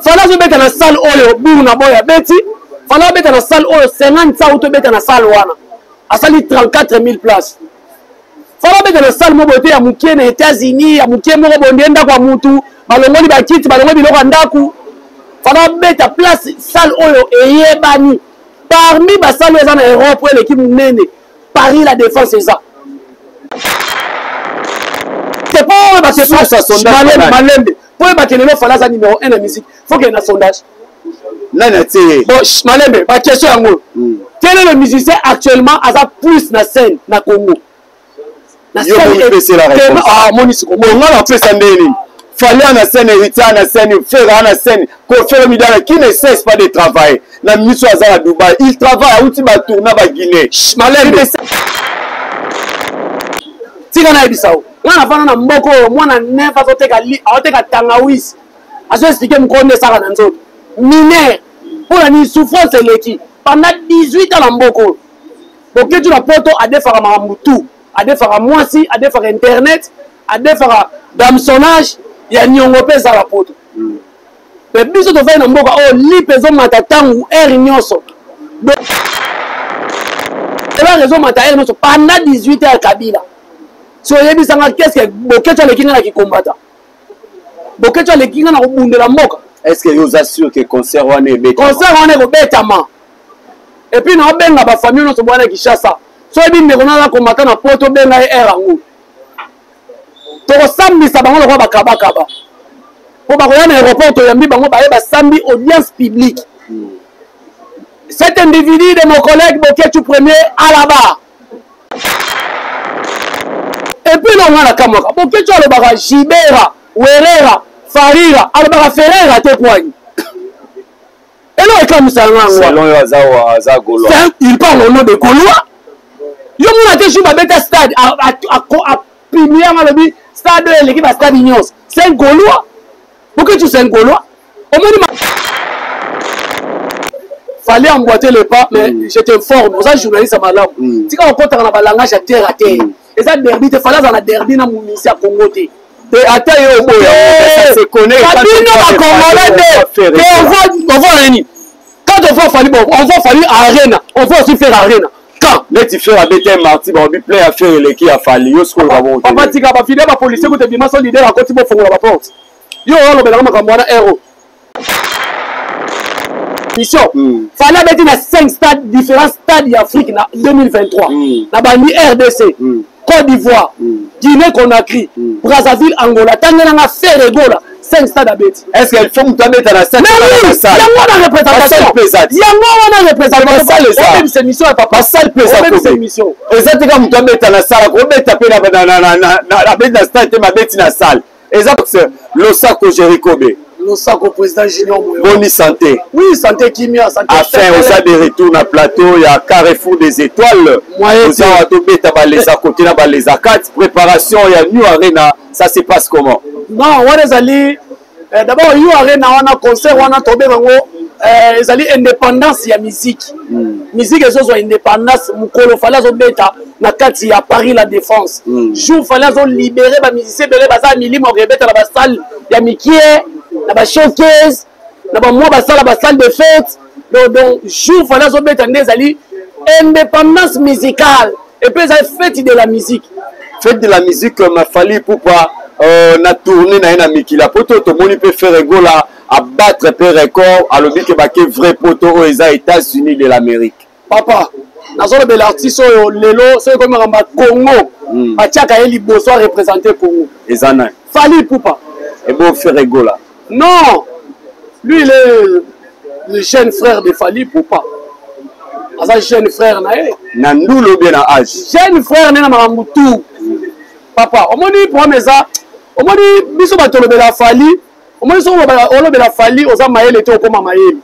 fala azobeta na salle oyo buru na boya beti fala azobeta na salle oyo 50 sa utobeta na salle wana asali 34 000 places fala azobeta na salle moko te ya mukie na États-Unis ya mukie moko bonde ndako ya mutu balongoli bakiti balongoli biloko ya ndaku fala azobeta place salle oyo eyebani parmi basale eza na Europe oyo eleki monene Paris la Défense eza c'est pas parce que ça sondage malembe pour bakene fala za numéro 1 na musique faut qu'il y ait un sondage nana té bon malembe ba question yango quel est le musicien actuellement aza plus na scène na Congo na scène ah monisiko on a fait ça ndeni fallait na scène Rita na scène Ferra na scène Kofero Midala qui ne cesse pas de travailler na mission à Dubaï il travaille outi ba tourner ba Guinée malembe tika na ebisao wana fana na mboko mwana nefa azoteka tangawisi azo expliquer mkonde saka na nzoto mineur pour la souffrance eleki pendant 18 ans na mboko boke tu na poto adefaka mamutu adefaka mwasi adefaka internet adefaka damsonnage ya nyongo pesa la poto mais biso to fay na mboka o lipe zo mata tangu air nyonso donc la raison mata air nyonso pendant 18 ans Kabila so yebi sanga qu'est-ce que bokecho le kinga na kikombata bokecho le kinga na kubundela mboka est-ce que vous assure que concert wana ebeta concert wana ko betama et puis na benga ba famille no so bwana Kishasa so yebi ndeko na kombata na poto benga era ngu to sambisa bango ko bakaba po ba ko na aéroport to yambi bango ba yeba sambi audience publique cet individu de mon collègue Bokecho premier à la barre. Et puis l'on a la caméra. Bokecho le bara Jibera, Werera, Farira, Albara Ferreira te poigne. Et là, comme ça, il parle au nom de Gaulois. Il y a un jour à stade à premier stade l'équipe à stade Ignos. C'est un Gaulois. Pourquoi tu sais un Gaulois? Au moins, fallait emboîter le pas, mais je t'informe. Vous êtes journaliste à Malam. Si on compte dans la langage à terre à terre, et ça derby, il fallait dans la derby dans mon ministère Congo. Et à terre, ça se connaît. On va rien. Quand on va falloir, on va falloir arena. On va aussi faire arena. Quand les différents BTM Marty, on va plein à faire les qui a fallu. Yo, ce qu'on va monter. Papa, tu vas filer ma police, vous te dis, ma leader à côté de la porte. Yo, on va faire un héros. Fallait mettre dans 5 stades, différents stades d'Afrique en 2023. La bandi RDC, Côte d'Ivoire, Guinée-Conakry, Brazzaville, Angola. Tant qu'on a fait Regola, 5 stades à bêtis. Est-ce qu'il faut que tu mettes à la scène? Mais oui, il y a une représentation. Il y a une représentation. C'est une mission à papa. C'est une mission. Exactement, tu mettes à la salle. Tu mets taper la stade et ma bête dans la salle. Exactement, l'Osako Jerichobe. Losako président Junior Moyo. Bonne santé. Oui, santé Kimia, santé. Afin aux a des retours na plateau, il y a Carrefour des Étoiles. Nous avons tombé les à côté là les A4 préparation, il y a New Arena, ça se passe comment? Non, on est allé d'abord New Arena on a concert on a tombé bango ils allé indépendance ya musique. Musique eso so indépendance mukolo fallait zo beta na kati ya Paris la Défense. Jour fallait zo libérer ba musicien belé baza milimo rebeta la salle ya Mikie. La showcase, la salle de fête, donc jour fallait se mettre en des indépendance musicale et puis ça fête de la musique. Fête de la musique m'a fallu pour pas na tourner na Miki la poto tout le monde peut faire gola à battre peu record à le que baké vrai poto aux États-Unis de l'Amérique. Papa, na zone de l'artiste lelo c'est comme un Congo, Bachaka eli bosso représenter Congo. Ezana. Fallu poupa. Et bon faire gola. Non, lui il est le jeune frère de Fali Poupa. Un jeune frère naé. Nandoulo bien à âge. Jeune frère n'est pas Moutou. Papa, on m'a dit pour mes ça. On m'a dit biso batolo de la Fali. On m'a dit so on de la Fali aux amaïl était au coma maïl.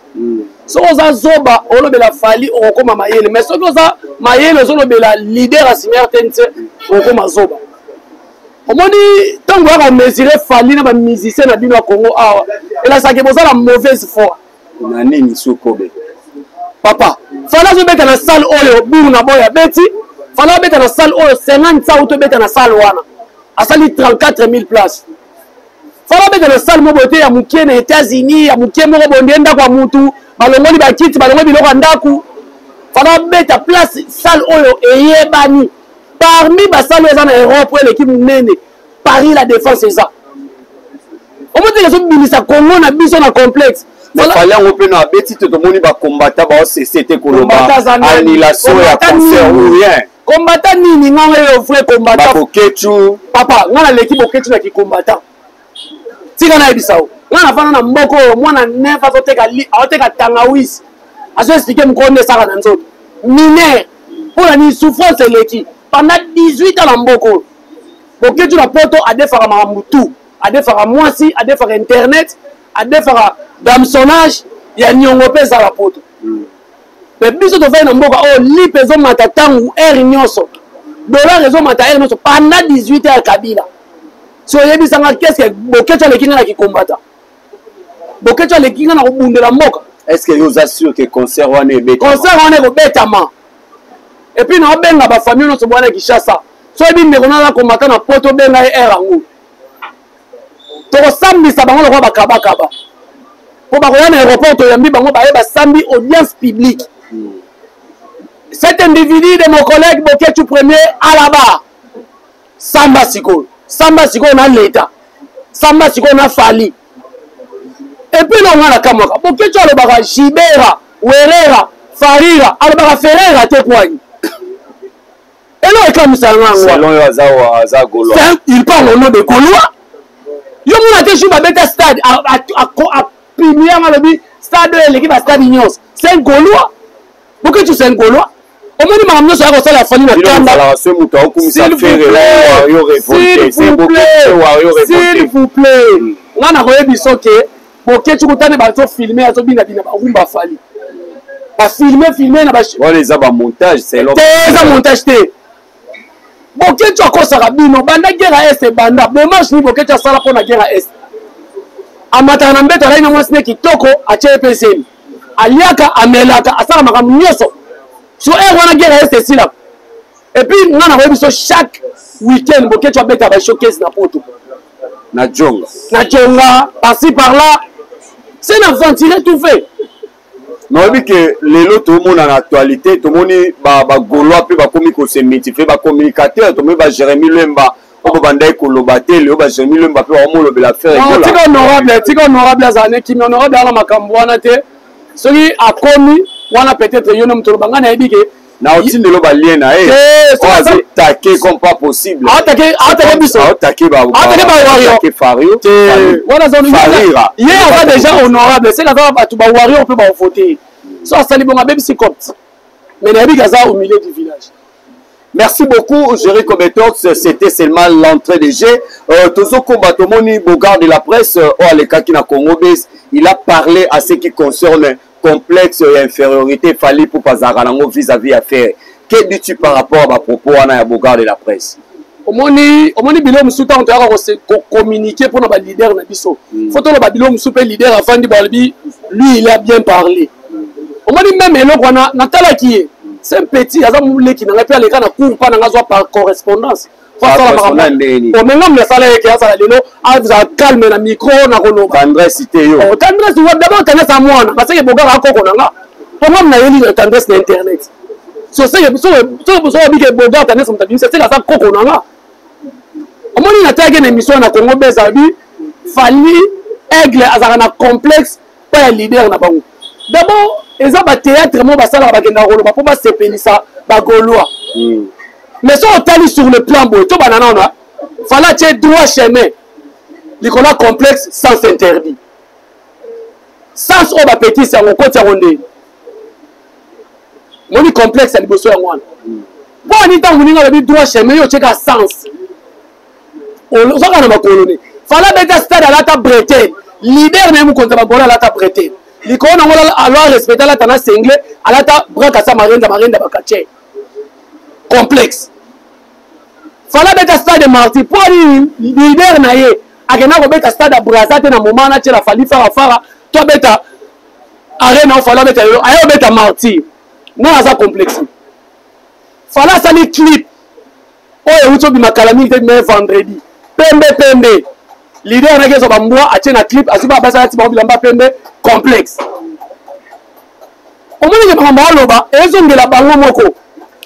So oza zoba on de la Fali au coma maïl. Mais so oza maïl aux de la leader à Simier Tente au coma zoba. On m'a dit, tant qu'on va mesurer Fali, on va musicien à Bino Congo. Et là, ça qui est la mauvaise foi. Nani Nisokobe. Papa, fallait se mettre dans la salle où le bourg n'a pas bêti. Fallait mettre dans la salle où 50 ça ou te mettre dans la salle où a sali 34 000 places. fala beta le salle moko te ya mukie na États-Unis ya mukie moko bonde ndako ya mutu balongoli bakiti balongoli biloko ndaku fala beta place salle oyo eyebani parmi ba salle eza na Europe et l'équipe nene Paris la défense eza omote ke so bilisa Congo na biso na complexe mais fallait on peut na beti to moni ba combattant ba CCT Koloba annulation ya concert ou rien combattant nini nganga yo frère combattant Bokechu papa ngana l'équipe Bokechu na ki combattant tika na ebisao ngana fana na mboko mwana nefa azoteka tangawisi azo expliquer mkonde saka na nzoto mineur pour la souffrance eleki pendant 18 ans na mboko Bokechu na poto adefaka mamutu adefaka mwasi adefaka internet adefaka damsonnage ya nyongo pe za la poto mais biso to fay na mboka o lipe zo mata tangu air nyonso dollar zo mata air nyonso pendant 18 heures Kabila so yebi sanga qu'est-ce que Bokechu le kinga na ki combattant Bokechu le kinga na ko bundela mboka est-ce que vous assure que concert wana ebeta concert wana ko betama et puis na benga ba famille no so bwana Kishasa so yebi ndeko na combattant na poto benga air angu to sambisa bango ko bakaba pour bakoya na aéroport to yambi bango baye basambi audience publique cet individu de mon collègue Bokechu premier à la barre samba siko na l'état samba siko na fali et puis non na kamaka Bokechu alobaka Jibera Werera Farira alobaka Ferreira te kwani elo ekamisa selon yo aza Gaulois il parle au nom de Gaulois yo mona te chou babeta stade a premier malobi stade l'équipe à stade Ignos c'est un Gaulois Bokechu c'est un Gaulois au moins ma amno ça ko sala fali na kamba s'il vous plaît ngana ko yebiso ke Bokechu kutane ba to filmer azo bina ba rumba fali ba filmer na ba on les a ba montage c'est l'autre montage te Bokechu akosaka bino banda guerre est banda dommage ni Bokechu asala pona guerre est amata na mbeto raina mwasine kitoko ache peseni aliaka amelaka asala makambo nyonso so wana guerre est sila et puis ngana ko biso chaque week-end Bokechu abeta ba showcase na poto na jonga par-ci par-là c'est une aventure tout fait mais oui que lelo tout le monde en actualité tout le monde ba Gaulois pe ba komi ko se métifier ba communicateur tout le monde ba Jérémy Lemba o ba ndai ko lobate le ba Jérémy Lemba pe ba mo lobela faire gola tika honorable azane ki honorable ala makambo wana te soki akomi wana peut-être yo na mutolo bangana yebike na otindelo ba lien na attaquer comme pas possible attaquer biso attaquer ba Fario voilà zone Farira il est déjà honorable c'est la va tu ba Wario peut ba voter so sali bonga baby si copte mais na yebika za au milieu du village. Merci beaucoup, Jerry Kometox. C'était seulement l'entrée des jeux. Tozo Kombatomoni, Bogard de la presse, Alekakina Congo Base, il a parlé à ce qui concerne complexe et infériorité Fali pour Pazarango vis-à-vis affaire. Que dis-tu par rapport à propos à Bogard de la presse? Omoni bilo musuta on doit communiquer pour nos leaders na biso. Faut que le bilo musupe leader avant de balbi, lui il a bien parlé. Omoni même eloko na tala qui est c'est un petit azamule qui n'a pas les cas na cours pas na par correspondance. Faut ça la maman. Au même le salaire qui a ça lelo, a calme na micro na kolo. Tendresse cité yo. Tendresse d'abord tendresse à moi parce que Bogard a koko na. Comment na yeli tendresse na internet. So c'est so bi que Bogard tendresse na internet, c'est la ça koko na. Omoni na tagi na émission na Congo Bezabi Fali aigle azaka na complexe pas leader na bango. D'abord eza ba théâtre mo ba sala ba kenda rolo ba po ba sepelisa ba Gaulois. Mais si on tali sur le plan boy to banana na fala tie droit chemin likola complexe sans interdit. Sans o ba petit c'est on côté ronde. Moni complexe liboso ya ngwana. Bon ni tangu ninga ba droit chemin yo cheka sens. O so kana ba kolone. Fala beta stade ala ta Bretagne. Leader même contre ba Gaulois ala ta Bretagne. Likona ngola alors respecter la tana single ala ta braka sa marenda bakache complexe fala beta stade marti pour leader na ye akena ko beta stade Brazza na moment na tela fali fara to beta arena fala beta yo ayo beta marti na za complexe fala sali clip oyo uto bi makalami te me vendredi pembe leader on a que ça va moi acheter un clip à ce moment là tu vas bilamba pembe complexe au moins que mama loba ezonge la bango moko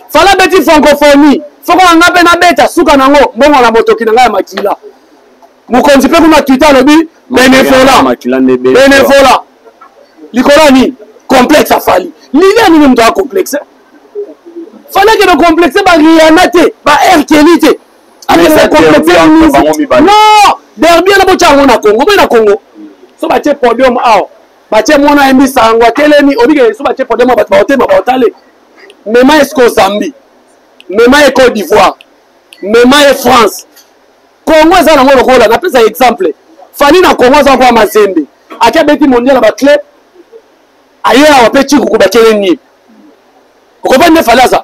fala beti francophonie foko nga pe na beta suka nango mbongo na motoki na ngai makila mokonzi pe kuma Twitter lobi benevola likolo ni complexe afali leader ni mtu a complexe fallait que le complexe ba rianate ba erkelite avec le complexe non derby na bochango na Congo so ba che podium ao ba che mona embi sangwa telemi obike so ba che podium ba otema ba otale mema esko Zambie mema e Côte d'Ivoire mema e France Congo za na ngolo kola na pesa exemple fali na Congo za kwa Mazembe akia beti mondial ba club ailleurs wa petit kuku ba keleni okobande falaza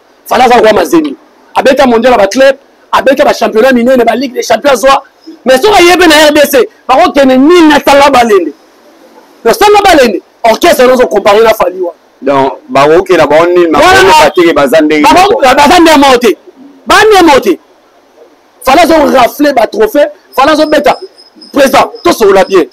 kwa Mazembe abeta mondial ba club abeta ba championnat minene ba ligue des champions zoa mais so yebe na RDC ba ko kene ni na tala balende no sala balende orchestre no so comparer na faliwa donc ba ko ke na ba onni ma ko batike bazande monte bande monte falaza rafler ba trophée falaza beta président to so la bien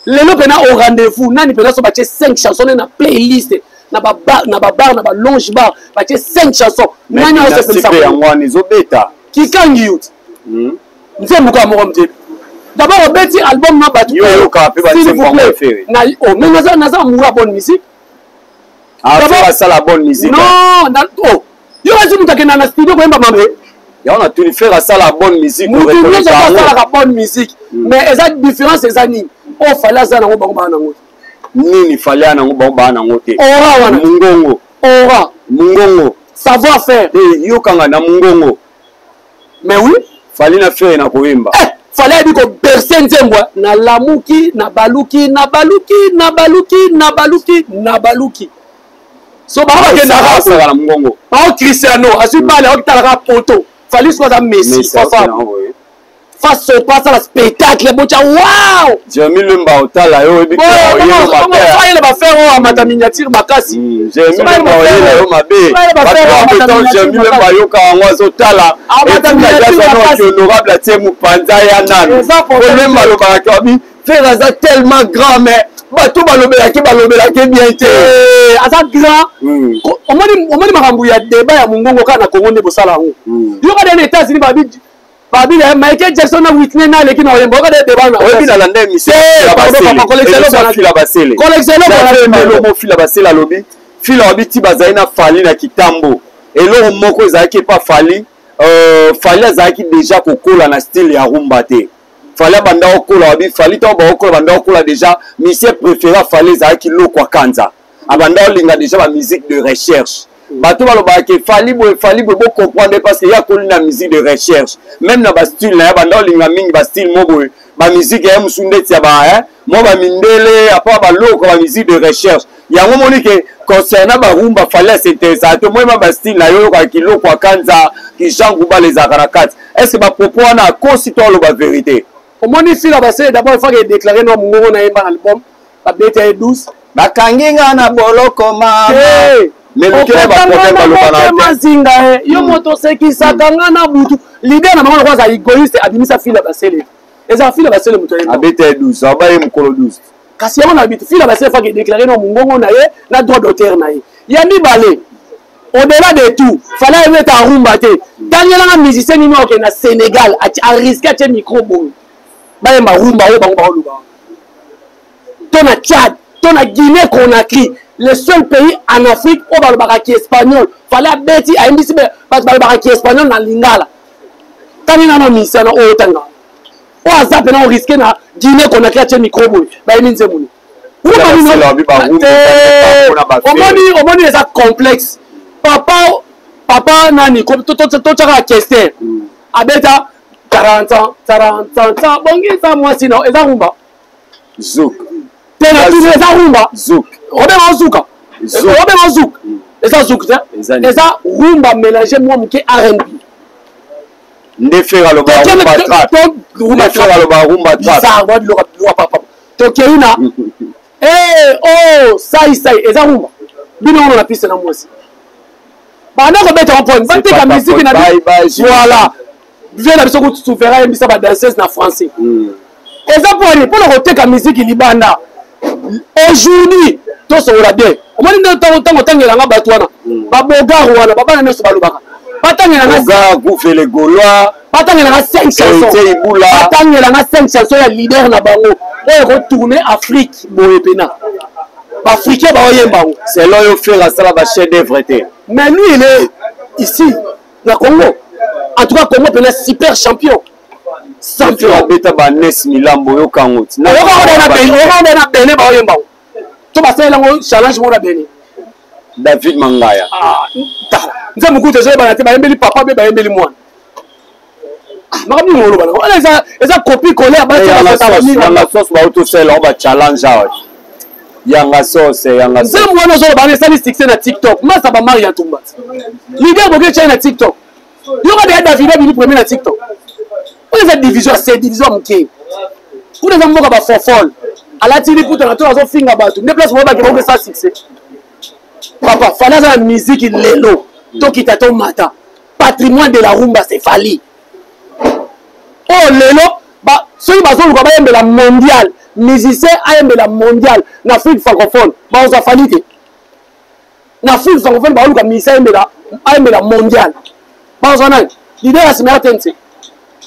lelo pena au rendez-vous nani pena so ba 5 chansons na playlist na ba bar na ba lounge bar ba 5 chansons nani o se pensa yango ni zo beta kikangi youth nze muka mo mte d'abord beti album na batu yo ka pe ba na o mais naza mura bonne musique d'abord ça la bonne musique non na oh yo azu mutake na studio ko emba mambe ya on a tout faire ça la bonne musique on reconnaît ça la bonne musique mais exact différence ezani o fala za na ngo ba na ngo nini fallait na ngo ba na ngo te ora wana mungongo savoir faire yo kanga na mungongo mais oui fallait na faire na koimba fallait dire ko bercer nzembwa na lamuki na baluki so ba ba kenda na mungongo ba Cristiano asu bale o kitala poto fallait soit à Messi face au passe à la spectacle bocha wow Jérémy Lemba otala yo ebi ko yo ba faire o amata miniature makasi Jérémy Lemba yo mabe ba Jérémy Lemba yo ka ngwa otala amata miniature honorable atemu panza ya nani Lemba lo ba ka bi faire ça tellement grand mais bato balobela ke bien te asa grand omoni makambu ya débat ya mungongo kana Congo ne bosala ngo yo ka des États-Unis babi le Michael Jackson na Whitney na leki na oyembo ka des débats na oyebi na lande mission fila basele collection fila basele alobi fila obi ti bazali na fali na kitambo eloko moko ezalaki pa fali azalaki déjà kokola na style ya rumba te fallait banda okola wabi fallait to ba okola banda okola déjà monsieur préféré fallait za ki lokwa kanza abanda olinga déjà la musique de recherche bato baloba ke fallait bo comprendre parce que ya koli na musique de recherche même na ba style na banda olinga mingi ba style mobo ba musique ya musunde tia ba mo ba mindele apa ba lokwa ba musique de recherche yango moni ke concernant ba rumba fallait s'intéresser to moi ba style na yo kwa ki lokwa kanza ki jangu ba les arakat est-ce que ba propos na constituant la vérité. Au moins ici là c'est d'abord il faut que déclarer nos mungo na yemba album ba beta 12 ba kanginga na boloko mama mais le cœur va problème ba mazinga yo moto seki sakanga na butu l'idée na mama kwanza égoïste abimisa fila basele eza fila basele muto yemba beta 12 abaye mukolo 12 kasi on habite fila basele faut que déclarer nos mungo na ye na droit d'auteur na ye yami balé au-delà de tout fallait mettre en rumba te daniel nga musicien ni ok na Sénégal a risqué à micro bon ba ma rumba o bango luba ton a Tchad ton a Guinée Conakry le seul pays en Afrique où ba le qui espagnol fallait beti a mbisi ba le qui espagnol na lingala tani na no misana o tanga o azape na risqué na Guinée Conakry a micro bon ba ni nzemuni omoni eza complexe papa nani to chaka question abeta 40 ans bongi ça moi sinon eza rumba zouk tena tu eza rumba zouk obenga zouk eza zouk eza rumba mélanger moi muke R&B ndefera lo ba rumba trap ça va lo papa to keina sai eza rumba bino on la piste na moi aussi bana ko beta point va te ka musique na voilà viens la biso ko souverain bisa ba danseuse na français Et ça pour le côté de la musique libanda. Aujourd'hui, tout ça va bien. On m'a dit que tu as un batouana. Baboga wana, baba na soba lubaka. Batangela na Boga, bouffe les Gaulois. Batangela na 5 chansons. Batangela na 5 chansons ya leader na bango. Pour retourner Afrique, boye pena. Africain ba oyemba. C'est là où faire ça la chef d'œuvre. Mais lui il est ici, na Congo. En tout cas, Congo est un super champion. Champion. Beta ba Nes Milambo yo kangot. Na Bénin ba oyemba. To ba sala ngo challenge mo na Bénin. David Mangaya. Ah, tala. Nza mukuta je ba na te ba yembeli papa be ba yembeli mwana. Makabi ngolo bana. Wala eza copie coller ba te ba ta famille. Na sauce ba auto sel on ba challenge awa. Yanga sauce yanga. Nza mwana zo ba na sali succès na TikTok. Masa ba Maria Tumba. Leader boke chana na TikTok. Yo ba David bi premier na TikTok. On est division C division mke. On est mboka ba fofol. Ala tili puta na to azo finga batu. Ne place mo ba ke boke ça succès. Papa, fallait la musique lelo. Donc il t'a ton matin. Patrimoine de la rumba c'est Fali. Oh lelo, bah ceux qui sont de la mondiale, musicien aime la mondiale, n'Afrique francophone, bah on s'en Fali. N'Afrique francophone, bah on a musicien aime la mondiale. Bah on s'en a. L'idée est à se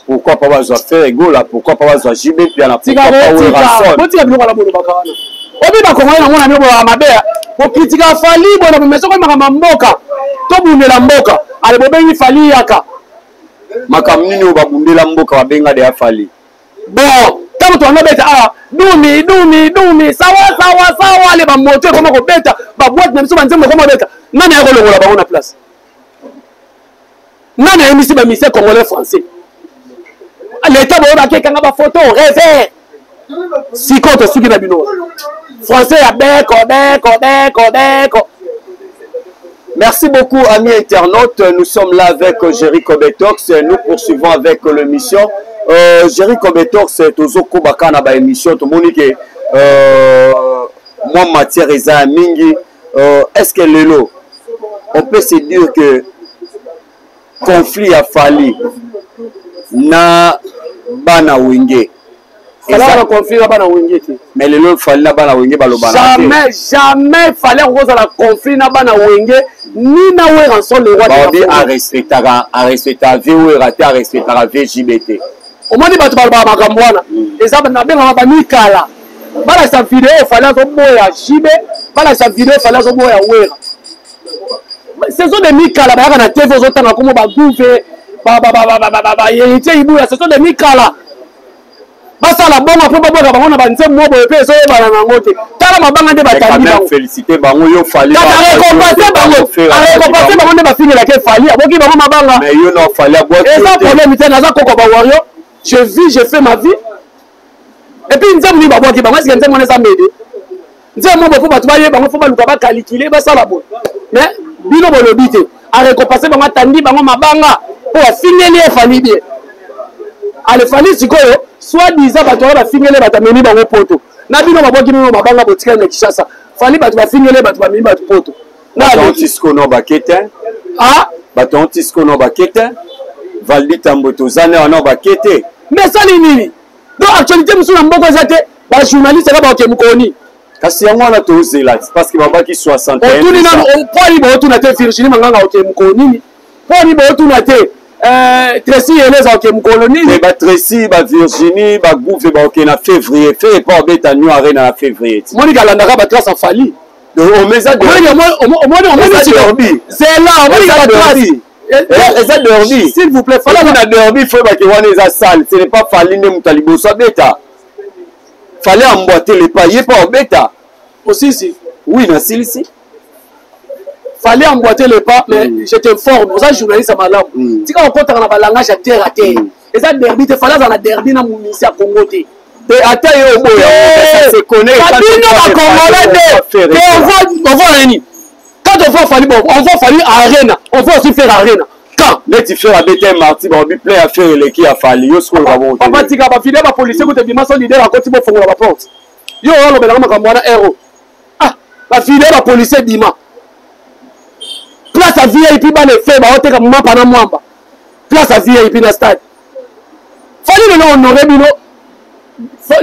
pourquoi pas va faire ego là, pourquoi pas va JB puis la pourquoi pas obi bakongana ngona mebo ya mabea ko kritika Fali bona meso ko makama mboka to bundela mboka ale bobengi Fali yaka makamnini obabundela mboka babenga de Fali bon tango to ngabeta dumi sawa le ba moto ko mako beta ba boîte na biso banzembo ko mabeta nani ya kolongola bango na place nani ya misi ba mise congolais français l'état ba ke kanga ba photo rêve siko to suki na bino français à beko. Merci beaucoup amis internautes, nous sommes là avec Jericho Betox, nous poursuivons avec l'émission. Jericho Betox tozoko bakana ba émission to monique moi matière eza mingi est-ce que lelo on peut se dire que conflit a fallu na bana wenge mais le lot fallait na bana wenge balobana jamais fallait qu'on la conflit na bana wenge ni na we rançon le roi de a respecter VO raté a respecter VJBT au moins batu balba makambo wana eza na benga ba mikala bala sa vidéo fallait so boya JB bala sa vidéo fallait so boya wera ce sont des mikala ba na TV zo tanga komo ba gouver ba yete ibuya ce sont des mikala basa la bonga po boka bango na banze mobo pe so bana nango te tala mabanga de batandi bango féliciter bango yo Fali ta récompenser bango ne ba finir ke Fali aboki bango mabanga mais yo no Fali abo et ça problème te naza koko ba wario je vis je fais ma vie et puis nzembo ni baboki bango est-ce que nzembo na ça m'aider nzembo mo po batu ba ye bango fo ba luka ba calculer ba sala bon mais bino bolobi te a récompenser bango atandi bango mabanga po finir les Fali bien ale Fali sikoyo soit disant bato ba fingele bato meni bango poto na bino baboki bino mabanga botika na Kishasa Fali bato ba fingele bato ba meni bato poto na Tisco no bakete ah bato Tisco no bakete Valdi Tamboto zana no bakete mais ça nini donc actualité musu na mboko zate ba journaliste ba ke mukoni kasi yango na tozela parce que babaki 61 on tuni na on poli bo tuna te Virginie manganga ke mukoni poli bo tuna te Tracy eleza ke mkoloni mais ba Tracy ba Virginie ba gouve ba na février fait pas beta new arena na février Monica landaka ba trace Fali on met ça de derby c'est là on met ça de derby s'il vous plaît Fali na derby faut ba ke wana eza salle ce n'est pas Fali ne mutalibo so beta Fali emboîter les pas yé pas beta aussi si oui na silisi fallait emboîter le pas, mais je t'informe, vous êtes journaliste à Malam. Si on compte dans le langage à terre à terre, et ça derby, il fallait dans la derby dans mon ministère Congo. Et à terre, ça se connaît. On va rien. Quand on va falloir, on va falloir arena, on va aussi faire arena. Quand les tu fais la BT Marty, on va plein à faire les qui a fallu. Yo ce qu'on va voir. Papa tika ba fidèle ba policier ko te dimanche leader à côté bo fongola ba porte. Yo on le belanga makamwana héros. Ah, ba fidèle ba policier dimanche. Place à VIP ba le fait ba oteka mapa na mwamba. Place à VIP na stade. Fallait le honorer bino.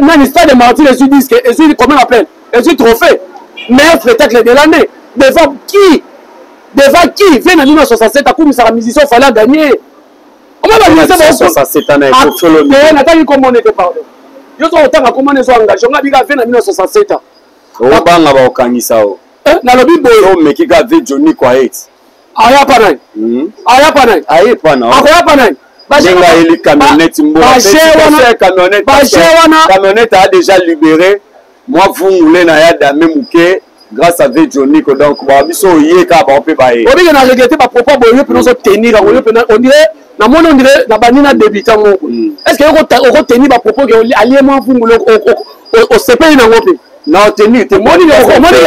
Même l'histoire de Martin, je suis disque, je suis comment on appelle, je suis trophée. Meilleur spectacle de l'année. Devant qui? Devant qui? Vient en 1967, à coup, ça la musicien, il fallait gagner. Comment va dire ça? 67 ans, il faut faire le mieux. On attend comment on était, pardon. Yo so otanga comment on est engagé. On a dit qu'à fin en 1967. Obanga ba okangisa o. Na lobi boyo. So meki ka ve Johnny Quiet. Aya panai. Aya panai. Aye pana. Aya panai. Jenga eli camionnette mbola. Camionnette a déjà libéré. Moi vous moulez na ya dame muke grâce à ve Johnny ko donc ba biso yeka ba ope ba ye. Obi na regretter ba propos boyo pe no so tenir on dirait na moni on dirait na banina débutant moko. Est-ce que on tenir ba propos que allié moi vous moulez au CPI na ngope. Non, tenir, c'est moi qui l'ai fait. Moi, je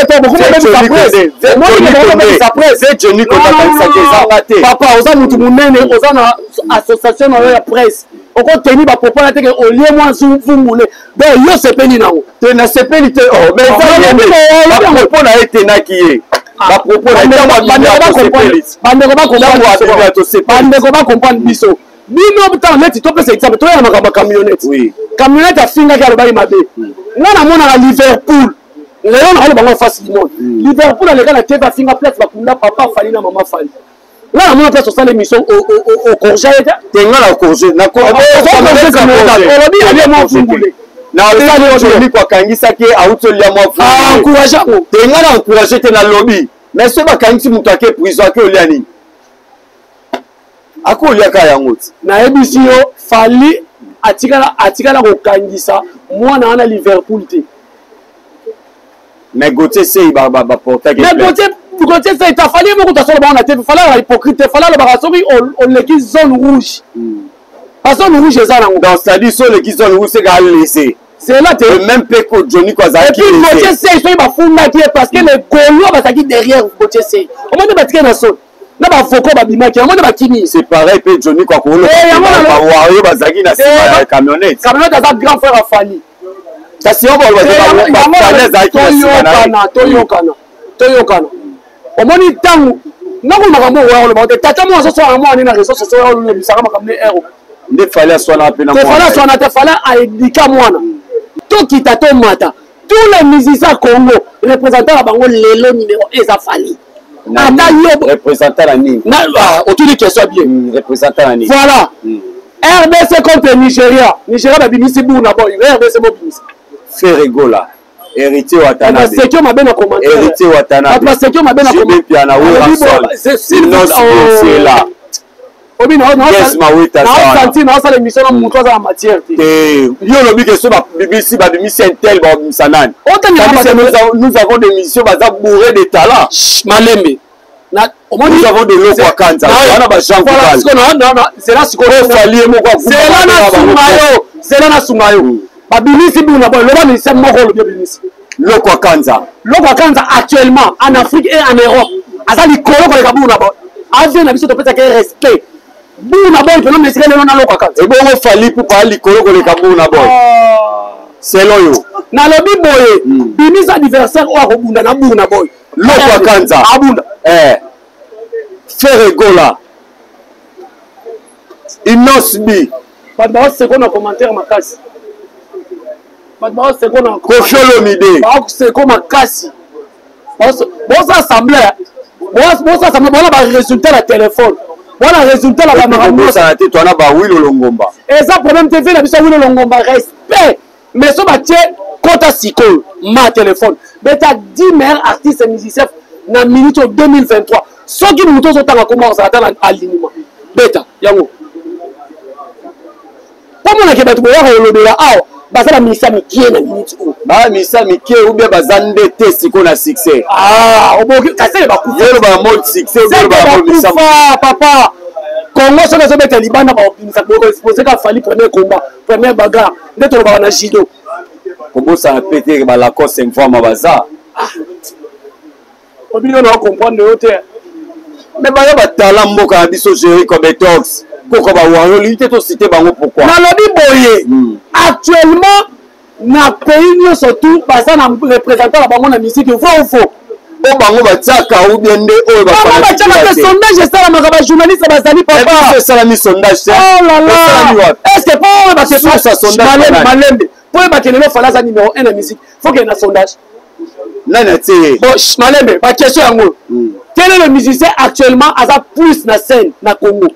papa, aux amis, tout le monde, aux associations de la presse. On continue à proposer que au lieu moi, vous voulez. Donc, yo c'est péni na o. Tu n'as c'est péni te. Oh, mais ça, la propos na été na qui est. La propos na été comprendre biso. Bino butaneti to pesa exemple to ya makamba camionnette. Oui. Camionnette afinga ka loba imabe. Ngana mona na Liverpool. Leo na bango face du monde. Liverpool aleka na teba finga place bakunda papa fali na mama fali. Ngana mona place osala émission au congé eta. Tenga na congé na congé. Olobi ali mo fumbule. Na oli kwa kangisa ke autolia mo fumbule. Ah encourager ko. Tenga na encourager te na lobby. Mais ce bakangisi mutu ake prison ake oliani. Ako liaka yango na ebisi yo fali atikala kokangisa mwana wana Liverpool te mais Gauthier c'est ba porta que mais Gauthier c'est ta fali moko ta solo ba na te fala la hypocrite fala ba soki on le zone rouge la zone rouge eza nango dans ça dit sur le zone rouge c'est ga laisser c'est là le même peko Johnny Kwazaki et puis Gauthier c'est so ba funda qui parce que les Gaulois ba saki derrière Gauthier c'est on m'a battre na sol. C'est pareil, puis Johnny quoi qu'on le bazaki na camionnette. Camionnette a grand frère à Fali. Ça c'est on va Toyokana. Au moins il tango. Non on a vraiment le monde. Tata moi ça soit moi na réseau social le bisaka makamne héros. Ne fallait soit na pena. Ne fallait soit na te fallait a éduquer mwana. To kita to mata. Tous les musiciens Congo représentant la bango lelo numéro eza Fali. Représentant la Nîmes. Autour de question bien. Représentant la Nîmes. Voilà. RDC contre Nigeria. Nigeria va bimisi bouna boy. RDC va bimisi. Ferregola. Héritier Watanabe. C'est que ma belle commentaire. Héritier Watanabe. C'est que ma belle commentaire. C'est là. Obi na yes ma wita ça. Santi na ça l'émission na muto za matière. Yo lobi que so ba BBC ba bimisi intel ba bisanan. Nous avons des missions baza bourré de talent. Malembe. Nous avons de l'eau kwa kanza. On a ba Jean Koukal. C'est là ce qu'on fallait mo kwa. C'est là na Sumayo. Ba bimisi bu na ba lo ba ni se moko lo bimisi. L'eau kwa kanza. L'eau kwa kanza actuellement en Afrique et en Europe. Azali kolo ko ka bu na ba. Avion na biso to pesa que respect. Bouna boy to no mesika lelo na loka kaka. Ebo ngo fali pour pa likolo ko le kabuna boy. C'est loyo. Na lobi boye. Bimis anniversaire o akobunda na buna boy. Lokwa kanza. Abunda. Ferregola. Inosbi. Badba c'est qu'on a commentaire makasi. Badba c'est qu'on a Kofiolo Mide. Ba c'est comme makasi. Bon ça assemblée. Bon ça assemblée bon ba résultat la téléphone. Voilà le résultat la caméra. Ça a été toi na ba Wilo Longomba. Et ça problème TV na biso Wilo Longomba respect. Mais so ba tie kota siko ma téléphone. Mais tu as 10 meilleurs artistes et musiciens na minute 2023. Ce qui nous tous autant comment ça attend alignement. Beta yango. Comment na ke batu bo ya lo de la ah bazala misa mikie na minute o. Ba misa mikie ou bien bazande te siko na succès. Ah oboki kasele ba ku. Yelo ba mode succès ou bien ba misa papa. Congo so na beta libanda ba opimisa ko exposer ka fali premier combat, premier bagarre. Ndeto ba na judo. Kobo ça péter ba la cause 5 fois ma baza. Obino na comprendre hauteur. Mais ba ba talent mboka biso gérer comme detox. Pourquoi ba wa l'unité to cité bango pourquoi? Na lobi boye. Actuellement na pays surtout basa na représentant la bango na musique vrai ou faux? O bango ba tiaka ou bien nde o ba ba tiaka le sondage ça la makaba journaliste bazali papa c'est ça la mi sondage. Oh là là. Est-ce que pas ba c'est ça sondage malembe Pour bakene le fala za numéro 1 na musique, faut qu'il y ait un sondage. Nana teye. Bon, Malembe, ma question en gros. Quel est le musicien actuellement à sa plus na scène na Congo?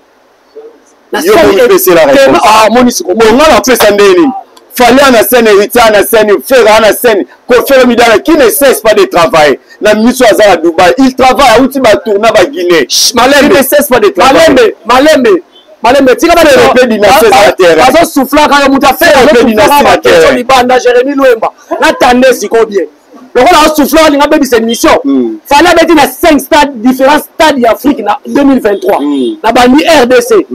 Na scène c'est la réponse. Ah, monisiko. Bon, on a fait ça ndeni. Fallait na scène Rita na scène faire na scène ko faire midala qui ne cesse pas de travailler. Na miso azala Dubaï, il travaille outi ba tourna ba Guinée. Malembe ne cesse pas de travailler. Malembe, tika ba le dynastie sur la terre. Bazo souffla quand muta fait le dynastie sur la terre. Libanda Jérémy Louemba. Na tande siko bien. Donc on a soufflé, on a fait cette mission. Fallait mettre 5 stades, différents stades d'Afrique en 2023. Na bandi RDC,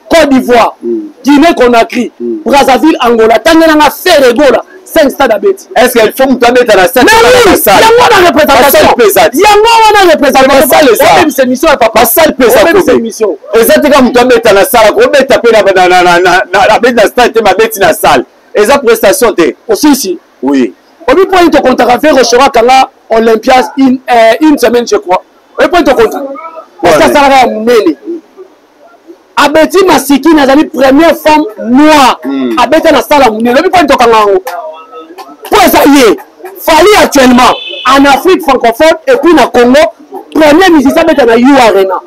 Côte d'Ivoire, Guinée-Conakry, Brazzaville, Angola. Tant qu'on a fait les goals, 5 stades à bêtis. Est-ce qu'elle faut mettre dans la salle? Mais oui, il y a une représentation. Il y a une représentation. On fait cette mission, papa. On fait cette mission. Exactement, on doit mettre dans la salle. On doit mettre dans la stade, ma bête dans la salle. Et ça, prestation, aussi ici. Oui. On lui prend ton contrat à faire au Chora Kanga Olympias une semaine, je crois. On lui prend ton contrat. Parce que ça va à Mounéli. Abeti Masiki n'a jamais première femme noire. Abeti na salle à Mounéli. On lui prend ton Kanga. Pour ça y est, Fali actuellement en Afrique francophone et puis dans Congo, premier musicien est dans You Arena.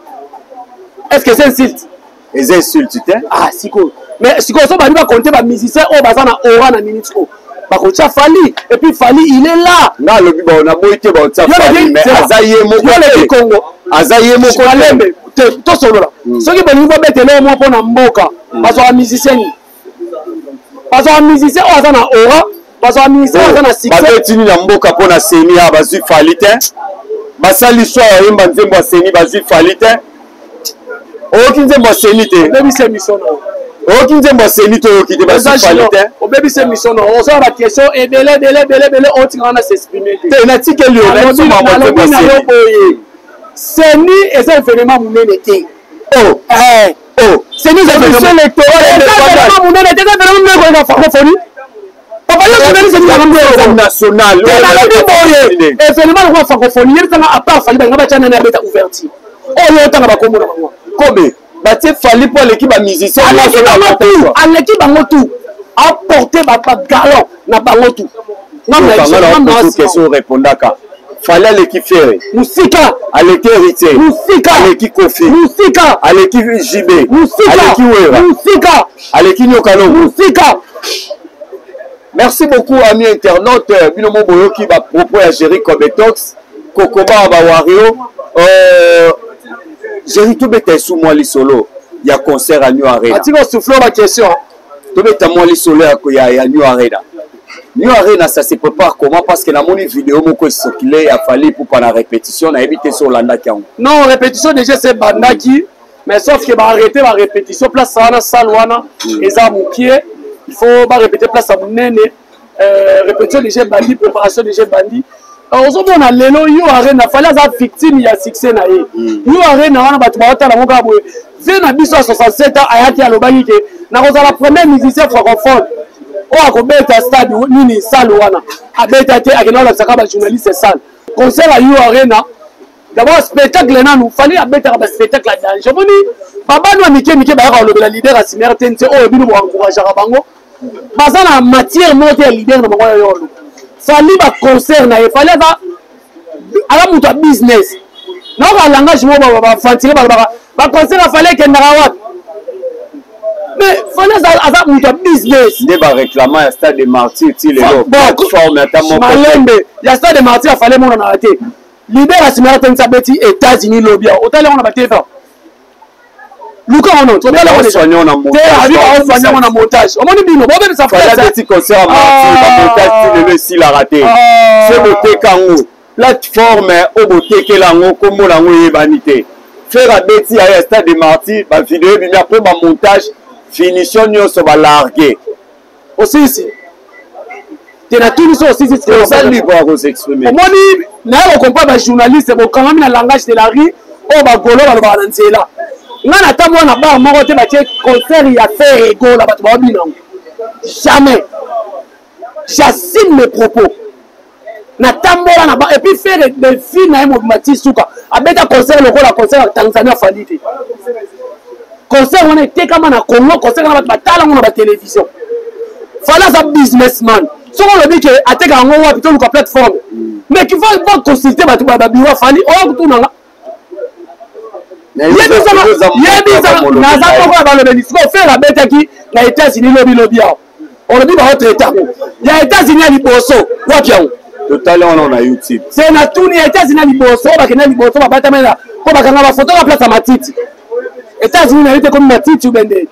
Est-ce que c'est insulte? Les insultes, tu ah, si cool. Mais si on va compter les musiciens, on va dans Aura na Minitko. Par contre, ça Fali. Et puis Fali, il est là. Non, le on a beau été bon, ça Fali, mais Azaye Moko. Azaye Moko. Tout solo là. Ceux qui veulent mettre là, moi pour Namboka. Parce que les musiciens. Parce que les musiciens, on va dans Aura. Parce que les musiciens, on va dans Six. Parce que Namboka pour la Seni, Bazu Fali. Basa l'histoire, il m'a dit que Seni, Bazu Fali. Aucun de moi Seni. Même si c'est mission. Aucun de moi Seni, qui te Bazu Fali. Au bébé, c'est mission. On sort la question et belé, on tire à s'exprimer. Tu n'as dit que Seni est un phénomène monétaire. Oh, Seni est un phénomène francophonie. Papa, c'est national. Et phénomène francophonie, il y a à part Fali, il y a un bêta ouverture. Oh, il y a un bêta comme Baté Fali pour l'équipe à musicien. À l'équipe à Motou, apporter ma galon, n'a pas Motou. Non, mais question répondaka. Fallait l'équipe Ferré. Moussika. À l'équipe Héritier. Moussika. À l'équipe Kofi. Moussika. À l'équipe JB. Moussika. À l'équipe Ouera. Moussika. À l'équipe Nyokano. Moussika. Merci beaucoup, amis internautes. Binomo Boyoki va propos à Jerry Kobetox. Kokoba Bawario. Jerry, tout bête sous moi, les solo. Il y a concert à New Arena. Tu vas souffler ma question. Tout bête moi, les solo à New Arena. New Arena, ça se prépare comment? Parce que dans mon vidéo, il a fallu pour pas la répétition, on a évité sur l'Andaki. Non, répétition déjà c'est Bandaki, mais sauf que arrêter la répétition, place à la salle, et ça mon pied, il faut répéter place à mon nene, répétition déjà bandit, préparation déjà bandit. Aujourd'hui, on a l'élo, New Arena, il fallait être victime, il y a succès. New Arena, on a battu la montagne, vient à 67 ans, Ayati Alobagi, la première musicien francophone. Oh, à beta stade nini salle wana abeta te akena la sakaba journaliste salle concert à You Arena d'abord spectacle là nous fallait abeta ba spectacle là je vous dis baba no mike ba ka le leader à Simertente oh bino encourager bango baza na matière monter leader na bango yo fallait ba concert na il fallait ba ala muta business na ba langage mo ba fantile ba concert fallait que ndara mais fallait avoir un business. Il va réclamer un stade de martyrs, il est plateforme, Malembe, il y a stade de martyrs, il fallait mon arrêter. L'idée à Simertene Sabeti, États-Unis, lobby. Autant là on a battu ça. Luka on a. Autant là on a soigné on a montage. On soigné on a montage. On m'a dit non, bon ça fait ça. Petit concert à martyrs, montage, tu le s'il a raté. C'est beauté kango. Plateforme au beauté que lango comme lango yebanité. Faire à Betty à un stade de martyrs, ma vidéo, puis après ma montage. Finition nyonso ba larguer aussi ici tu as tout ça aussi c'est ça libre à s'exprimer moi dit na on comprend ba journaliste bon quand même le langage de la rue oh ba golo ba balancer là ngana ta moi na ba moko te ba tie concert il y a fait ego là ba to ba bina jamais j'assume mes propos na tambola na ba et puis faire des films na mouvement suka abeta concert le la concert Tanzania fallite concert on était comme na Congo concert na batala on na télévision Fala za businessman. Ce qu'on veut dire que attaque en haut plutôt une plateforme. Mais qui va consulter ba bureau fali o ko tunanga. Yebiza naza ko ba le bénéfice. Ko faire la bête qui na États-Unis lobby. On le dit ba autre état. Ya États-Unis ali bosso. Wa piao. Totalement on a YouTube. C'est na tuni États-Unis ali bosso ba kena ali bosso ba bata mena. Ko ba kanga ba photo la place à Matiti. États-Unis na été comme Matiti bende.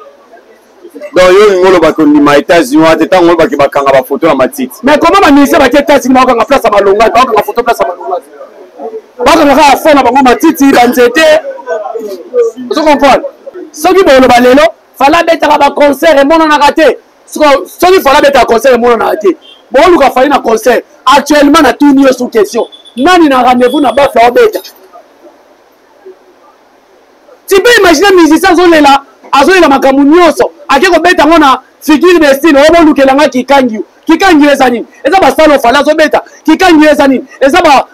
Donc yo ngolo ba ko ni ma États-Unis ata ngolo ba ki ba kanga ba photo na Matiti. Mais comment ma ministre ba États-Unis ba kanga place à Malonga, ba kanga photo place à Malonga. Ba kanga ka fona ba Matiti ba nzete. Vous comprenez? Ce qui bon le balelo, fallait mettre à concert et mon on a raté. Ce qui fallait mettre à concert et mon on a raté. Bon nous a fallu un concert. Actuellement na tout niveau sous question. Nani na rendez-vous na ba faire bête. Tu peux imaginer musicien zone là, azo ila makamu nyoso. Akeko beta ngona figure destino obo lukelanga kikangi. Kikangi ezani. Eza ba salo fala zo beta. Kikangi ezani. Eza ba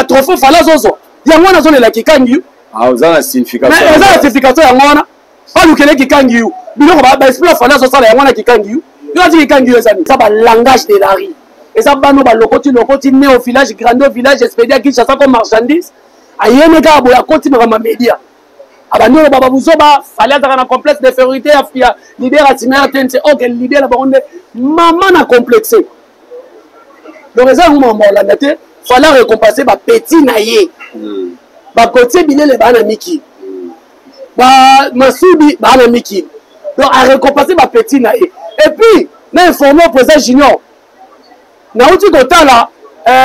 trophée fala zozo. Yango na zone la kikangi. Ah, vous avez la signification. Mais vous avez la signification yango. Pas lukele kikangi yu. Biloko ba esprit fala zo sala yango na kikangi yu. Yo ati kikangi ezani. Ça ba langage de la rue. Eza bano ba lokoti né au village grande au village expédia qui chasse comme marchandise. Ayene ka boya koti ma média. Abandon baba buzoba fallait dans un complexe d'infériorité afia leader atimera tense ok leader la bonde maman na complexé donc ça on m'a la nate fallait récompenser ba petit naie ba côté bilele ba na miki ba masubi ba na miki donc à récompenser ba petit naie et puis na informer au président junior na uti kotala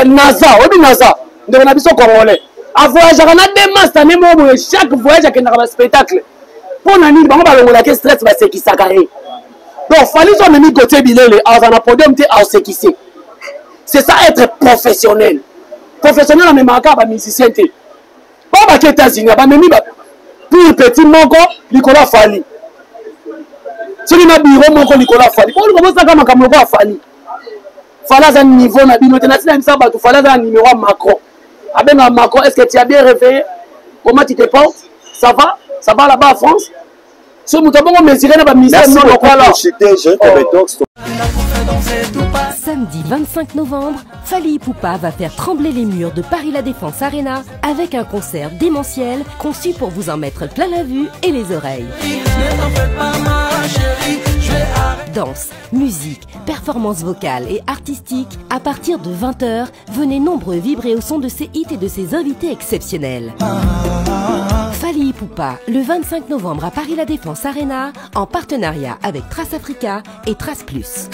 NASA obi NASA ndeko na biso congolais a voyagé on a des masters même chaque voyage avec un spectacle pour nani bango balongola ke stress ba sekisaka ye donc fallait son ami côté bilele avant un podium te à sekisser c'est ça être professionnel professionnel na memaka ba musicien te ba ba États-Unis ba memi ba pour petit moko likola fali soli na bureau moko likola fali pour comment ça kama kamoko fali fala za niveau na bino te na sina msaba tu fala za numéro Macron. Ah ben Macron, est-ce que tu as bien réveillé? Comment tu te portes? Ça va? Ça va là-bas en France? Ce mouton, on mesurait dans la misère. Samedi 25 novembre, Fally Ipupa va faire trembler les murs de Paris La Défense Arena avec un concert démentiel conçu pour vous en mettre plein la vue et les oreilles. Danse, musique, performances vocales et artistiques, à partir de 20 h, venez nombreux vibrer au son de ces hits et de ces invités exceptionnels. Fally Ipupa, le 25 novembre à Paris La Défense Arena, en partenariat avec Trace Africa et Trace Plus.